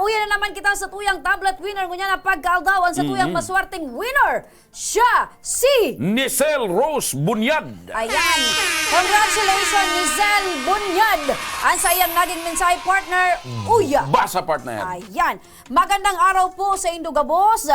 Uyan na naman kita sa tuyang tablet winner. Ngunya na pagkaaldawan sa tuyang maswerteng winner. Siya, si Nicel Rose Bunyad. Ayan. Congratulations, Nicel Bunyad. Ang sayang naging mensahe partner, Uya. Basa partner. Ayan. Magandang araw po sa Indogabos,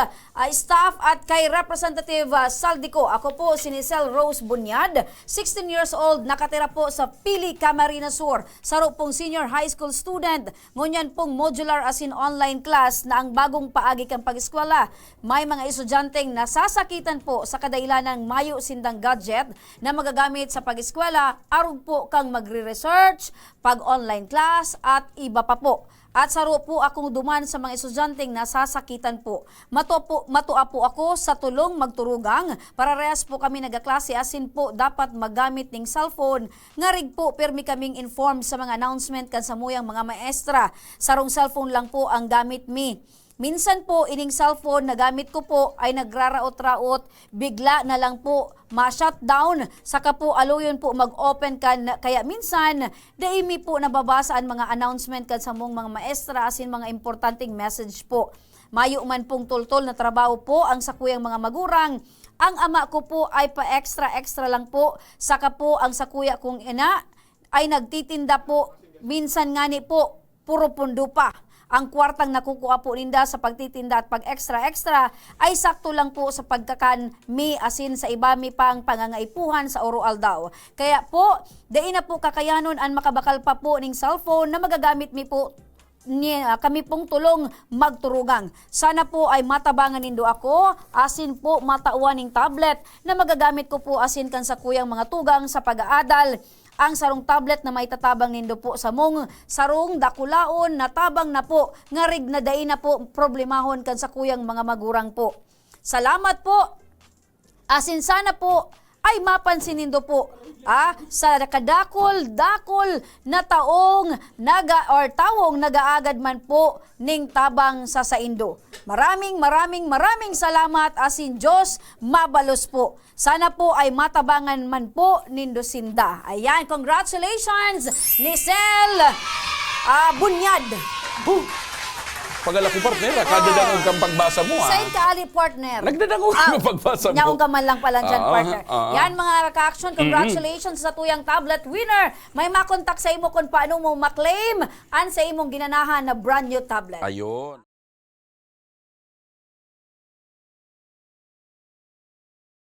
staff at kay Representative Saldico. Ako po si Nicel Rose Bunyad, 16 years old, nakatira po sa Pili, Camarines Sur. Saro pong senior high school student. Ngunyan pong modular as in online class na ang bagong paagi kang pag-eskwela. May mga estudyanteng nasasakitan po sa kadailanang mayo sindang gadget na magagamit sa pag-eskwela, arog po kang magre-research, pag-online class at iba pa po. At saro po akong duman sa mga estudyanteng nasasakitan po. Matua po ako sa tulong magturugang. Parehas po kami nagaklase asin po dapat magamit ng cellphone. Ngarig po permi kaming inform sa mga announcement kan sa muyang mga maestra. Sarong cellphone lang po ang gamit mi. Minsan po, ining cellphone na gamit ko po ay nagraraot-raot, bigla na lang po ma-shutdown, saka po aluyon po mag-open kan, kaya minsan, daimi po nababasa ang mga announcement kan sa mong mga maestra asin mga importanteng message po. Mayo man pong tultol na trabaho po ang sakuyang mga magurang. Ang ama ko po ay pa-extra lang po, saka po ang sakuya kong ina ay nagtitinda po, minsan ngani po, puro pundo pa. Ang kwartang nakukuha po ninda sa pagtitinda at pag-extra ay sakto lang po sa pagkakan mi asin sa iba mi pang pangangaipuhan sa oral daw. Kaya po, dain na po kakayanon ang makabakal pa po ning cellphone na magagamit mi po kami pong tulong magturugang. Sana po ay matabangan nindo ako, asin po matauan ning tablet na magagamit ko po asin kan sa kuyang mga tugang sa pag-aadal. Ang sarong tablet na may tatabang nindo po sa mong sarong dakulaon na tabang na po, ngarig na dain na po problemahon kan sa kuyang mga magurang po. Salamat po. Asin sana po ay mapansin nindo po sa dakol na tawong nagaagad man po ning tabang sa saindo. Maraming salamat asin Diyos mabalos po. Sana po ay matabangan man po nindo sinda. Ayan, congratulations Nicel Bunyad. Pagala ko partner, kadadangog kang pagbasa mo Saan ka ali partner? Nagdadangog kang pagbasa mo. Nyaong ka man lang pala dyan partner. Yan mga ka-action, congratulations sa tuyang tablet winner. May makontak sa imo kung paano mo maklaim ang sa imong ginanahan na brand new tablet. Ayun.